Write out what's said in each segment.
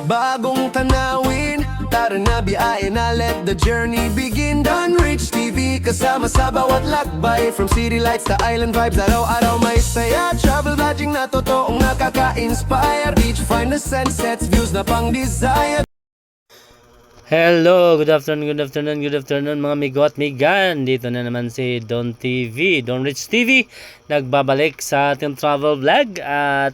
bagong tanawin. Tara na biyahe na, let the journey begin. Dunrich TV, kasama sa bawat lakbay. From city lights to island vibes, araw-araw may saya. Travel vlogging na totoong nakaka-inspire. Beach find the sunsets, views na pang-desire. Hello, good afternoon mga migo at migan. Dito na naman si Don TV, Dunrich TV, nagbabalik sa ating travel vlog at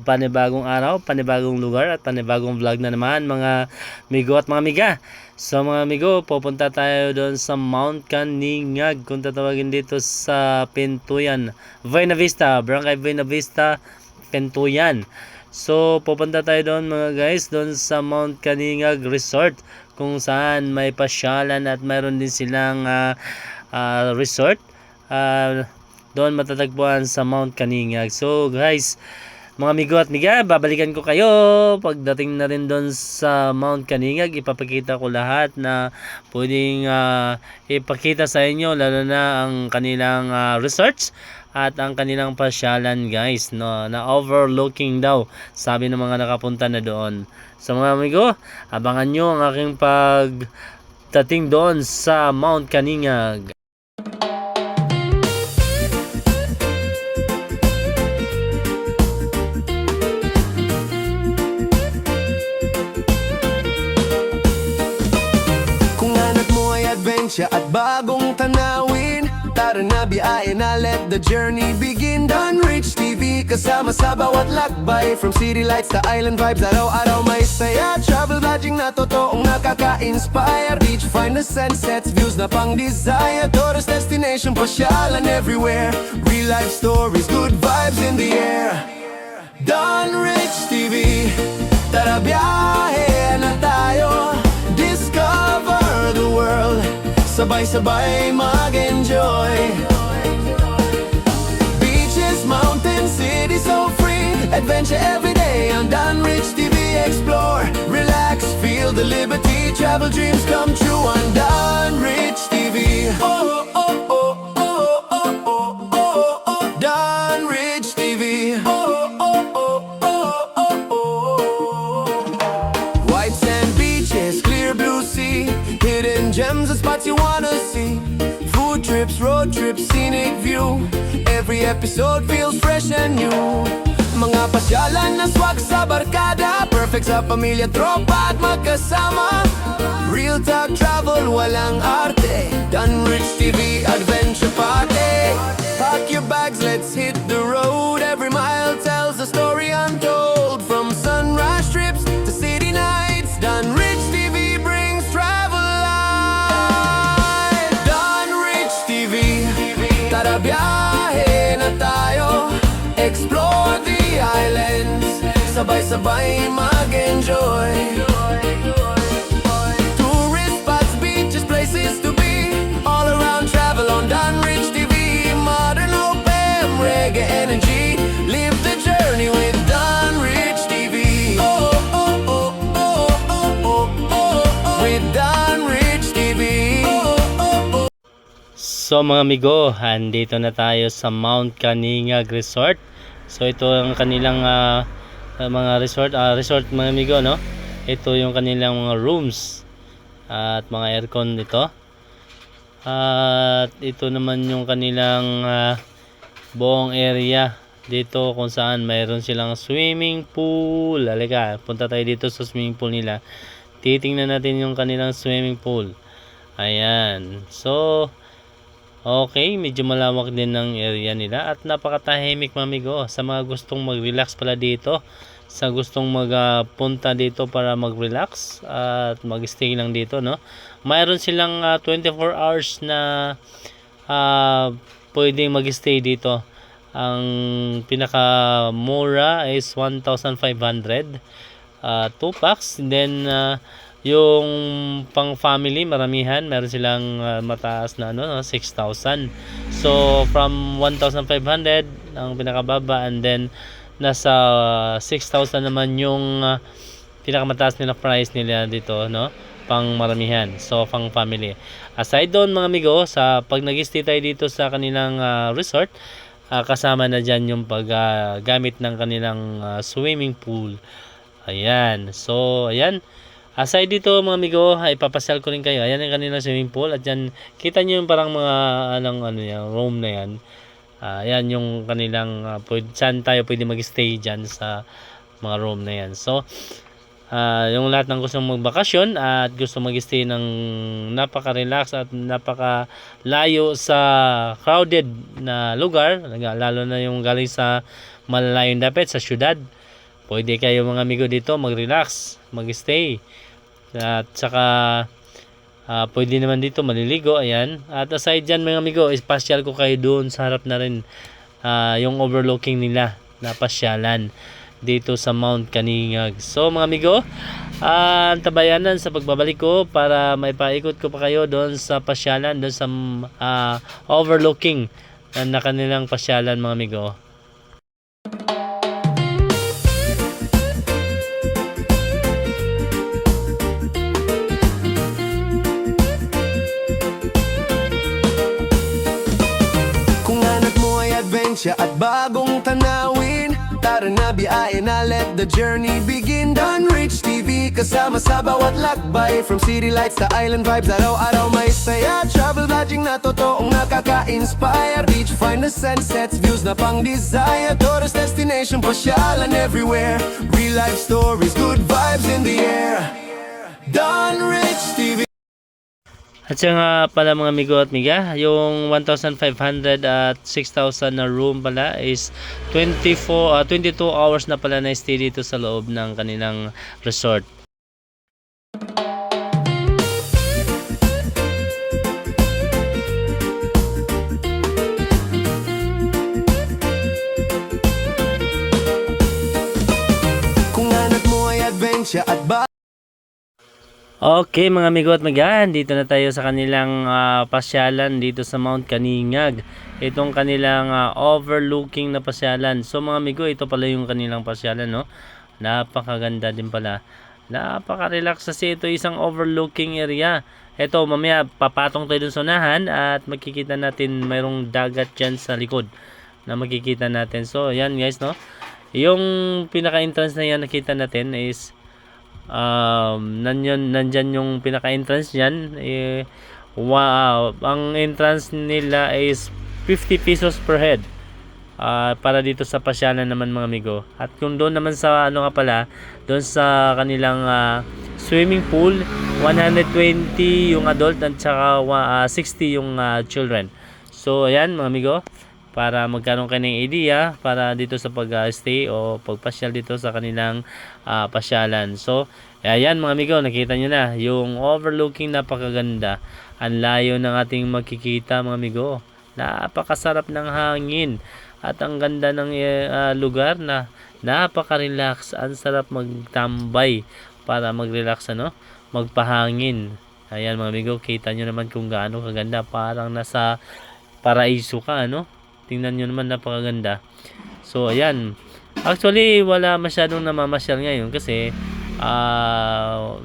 panibagong araw, panibagong lugar at panibagong vlog na naman mga migo at mga miga. So mga migo, pupunta tayo doon sa Mount Kaningag, kung tatawagin dito sa Pintuyan, Buena Vista, Barangay Buena Vista, Pintuyan. So pupunta tayo doon mga guys, doon sa Mount Kaningag Resort, kung saan may pasyalan at mayroon din silang resort doon matatagpuan sa Mount Kaningag. So guys, mga migo at miga, babalikan ko kayo pagdating na rin doon sa Mount Kaningag. Ipapakita ko lahat na pwedeng ipakita sa inyo, lalo na ang kanilang resorts at ang kanilang pasyalan guys, no, na overlooking daw, sabi ng mga nakapunta na doon. So mga amigo, abangan nyo ang aking pagdating doon sa Mount Kaningag. Kung hanap mo ay adventure at bagong tanawin, tara na biyahe na, let the journey begin. Dunrich TV, kasama sa bawat lakbay. From city lights to island vibes, araw-araw may saya. Travel vlogging na totoong nakaka-inspire. Beach find the sunsets, views na pang-desire. Tourist destination, pasyalan everywhere. Real life stories, good vibes in the air. Dunrich TV, tara biyahe na tayo. Discover the world, sabay-sabay mag-enjoy. Beaches, mountains, city so free. Adventure every day on Dunrich TV. Explore, relax, feel the liberty. Travel dreams come true on Dunrich TV. Oh, oh, oh, oh, oh, oh, oh, oh, oh. Dunrich TV. Oh, oh, oh, oh, oh, oh. White sand beaches, clear blue sea. Hidden gems and spots you wanna see. Food trips, road trips, scenic view. Every episode feels fresh and new. Mga pasyalan na swag sa barkada, perfect sa pamilya, tropa at magkasama. Real talk travel, walang arte. Dunrich TV Adventure Party. Pack your bags, let's hit the road. Every mile tells a story untold. From sunrise trips to city nights, Dunrich TV brings travel life. Dunrich TV, tara biyahe na tayo. Explore the islands, sabay-sabay mag-enjoy. Tourist spots, beaches, places to be. All around travel on Dunrich TV. Modern open, reggae energy. Live the journey with Dunrich TV. Oh, oh, oh, oh, oh, oh, oh, oh. With Dunrich TV. Oh, oh, oh. So mga amigo, andito na tayo sa Mount Kaningag Resort. So ito ang kanilang mga resort mga amigo, no? Ito yung kanilang mga rooms at mga aircon dito. At ito naman yung kanilang buong area dito, kung saan mayroon silang swimming pool. Halika, punta tayo dito sa swimming pool nila. Titingnan natin yung kanilang swimming pool. Ayan. So okay, medyo malawak din ng area nila at napakatahimik mga amigo. Sa mga gustong mag-relax pala dito, sa gustong magpunta dito para mag-relax at mag-stay lang dito, no? Mayroon silang 24 hours na pwedeng mag-stay dito. Ang pinakamura is 1,500, 2 packs. Then yung pang family, maramihan, meron silang mataas na 6,000. So from 1,500 ang pinakababa, and then nasa 6,000 naman yung pinakamataas nila price nila dito, no, pang maramihan. So pang family. Aside doon mga amigo, sa pag nag-stay tayo dito sa kanilang resort, kasama na dyan yung paggamit ng kanilang swimming pool. Ayan. So, ayan. Aside dito mga amigo, ay papasyal ko rin kayo. Ayan ang kanilang swimming pool. At yan, kita nyo yung parang mga ano yan, room na yan. Ayan yung kanilang, saan tayo pwede mag-stay dyan sa mga room na yan. So, yung lahat ng gustong magbakasyon at gusto mag-stay ng napaka-relax at napaka-layo sa crowded na lugar, lalo na yung galing sa malalayong dapit sa syudad, pwede kayo mga amigo dito mag-relax, mag-stay. At saka pwede naman dito maliligo, ayan. At aside dyan mga amigo, pasyal ko kayo doon sa harap na rin, yung overlooking nila na pasyalan dito sa Mount Kaningag. So mga amigo, tabayanan sa pagbabalik ko para maipaikot ko pa kayo doon sa pasyalan, doon sa overlooking na kanilang pasyalan mga amigo. At bagong tanawin, tara na biyahe na, let the journey begin. Dunrich TV, kasama sa bawat lakbay, from city lights to island vibes, araw-araw may saya. Travel vlogging na totoong nakaka-inspire, beach find the sunsets, views na pang desire. Tourist destination, pasyalan everywhere, real life stories, good vibes in the air. Dunrich TV. At siya nga pala mga amigo at miga, yung 1,500 at 6,000 na room pala is 22 hours na pala na stay dito sa loob ng kanilang resort. Kung anak mo ay adventure at Okay mga amigo at magaan, dito na tayo sa kanilang pasyalan dito sa Mount Kaningag. Itong kanilang overlooking na pasyalan. So mga amigo, ito pala yung kanilang pasyalan, no? Napakaganda din pala. Napaka-relax kasi ito isang overlooking area. Ito mamaya papatong tayo dun sa unahan at makikita natin mayroong dagat dyan sa likod na makikita natin. So yan guys, no? Yung pinaka-entrance na yan nakita natin is nandyan yung pinaka-entrance dyan. Wow, ang entrance nila is 50 pesos per head, para dito sa pasyalan naman mga amigo. At kung doon naman sa ano nga pala, doon sa kanilang swimming pool, 120 yung adult at saka 60 yung children. So ayan mga amigo, para magkaroon kayo ng idea para dito sa pag-stay o pagpasyal dito sa kanilang pasyalan. So, ayan mga amigo, nakita nyo na yung overlooking, napakaganda. Ang layo ng ating makikita mga amigo. Napakasarap ng hangin at ang ganda ng lugar na napaka-relax. Ang sarap magtambay para mag-relax, ano? Magpahangin. Ayan mga amigo, kita nyo naman kung gaano kaganda. Parang nasa paraiso ka, ano? Tingnan nyo naman, napakaganda. So ayan, actually wala masyadong namamasyal ngayon kasi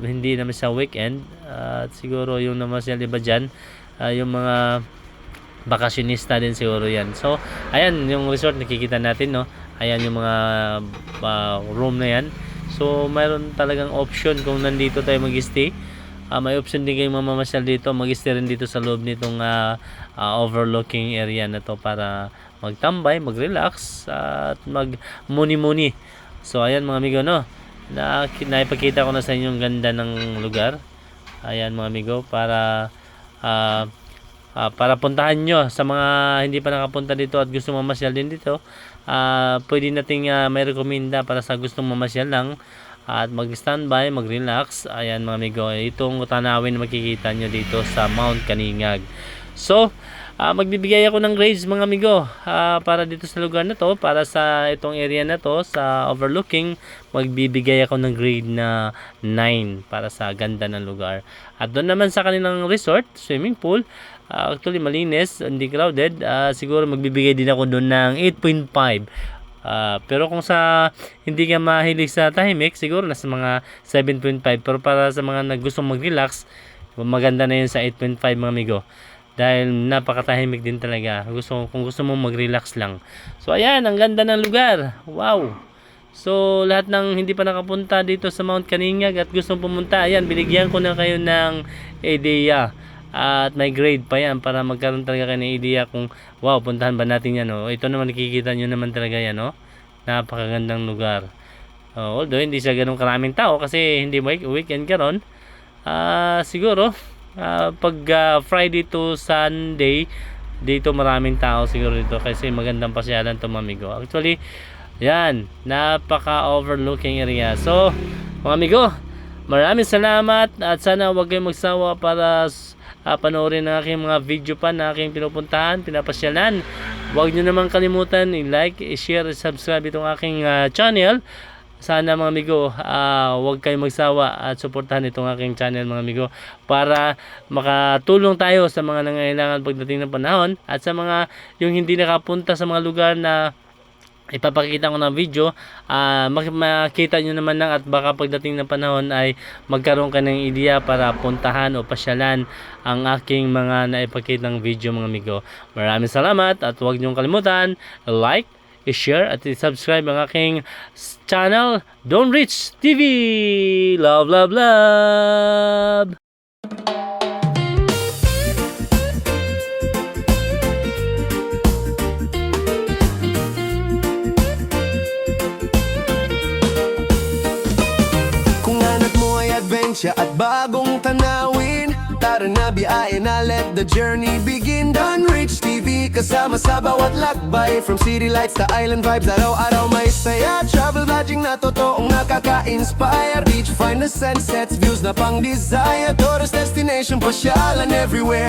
hindi naman siya weekend. At siguro yung namasyal iba dyan, yung mga bakasyonista din siguro yan. So ayan yung resort nakikita natin, no? Ayan yung mga room na yan. So mayroon talagang option kung nandito tayo mag-stay. May option din kayong mamamasyal dito, mag-stay rin dito sa loob nitong overlooking area na to para magtambay, mag-relax at mag-muni-muni. So ayan mga amigo, no, naipakita ko na sa inyo yung ganda ng lugar. Ayan mga amigo, para puntahan nyo sa mga hindi pa nakapunta dito at gusto mamasyal din dito. Pwede nating may rekomenda para sa gustong mamasyal lang at mag-standby, mag-relax. Ayan mga amigo, itong tanawin na makikita nyo dito sa Mount Kaningag. So, magbibigay ako ng grades mga amigo, para dito sa lugar na to, para sa itong area na to, sa overlooking. Magbibigay ako ng grade na 9 para sa ganda ng lugar. At doon naman sa kanilang resort, swimming pool, actually malinis, hindi crowded, siguro magbibigay din ako doon ng 8.5. Pero kung sa hindi ka mahilig sa tahimik, siguro nasa mga 7.5. Pero para sa mga gustong mag-relax, maganda na yun sa 8.5 mga amigo. Dahil napakatahimik din talaga. Kung gusto mong mag-relax lang. So ayan, ang ganda ng lugar. Wow! So, lahat ng hindi pa nakapunta dito sa Mount Kaninyag at gustong pumunta, ayan, binigyan ko na kayo ng idea. At may grade pa yan para magkaroon talaga kayo ng idea kung, wow, puntahan ba natin yan, oh. Ito naman, nakikita nyo naman talaga yan, oh. Napakagandang lugar. Although, hindi siya ganun karaming tao kasi hindi weekend karon. Siguro, pag Friday to Sunday, dito maraming tao siguro dito kasi magandang pasyalan to, mga amigo. Actually, yan, napaka-overlooking area. So, mga amigo, maraming salamat at sana huwag kayong magsawa para panoorin ang aking mga video pa na aking pinupuntahan, pinapasyalan. Huwag nyo naman kalimutan i-like, i-share, i-subscribe itong aking channel. Sana mga amigo, huwag kayong magsawa at suportahan itong aking channel, mga amigo, para makatulong tayo sa mga nangangailangan pagdating ng panahon at sa mga yung hindi nakapunta sa mga lugar na ipapakita ko ng video, makita nyo naman lang at baka pagdating ng panahon ay magkaroon ka ng ideya para puntahan o pasyalan ang aking mga naipakitang video, mga amigo. Maraming salamat at huwag nyo kalimutan like, i-share at i-subscribe ang aking channel, Don't Rich TV. Love, love, love! Kung hanap mo ay adventure at bagong tanawin, tara na biyahe na, let the journey begin. Don Rich TV, kasama sa bawat lakbay, from city lights to island vibes, araw-araw may saya. Travel vlogging na totoong nakaka-inspire, beach find the sunsets, views na pang desire, tourist destination, pasyalan everywhere.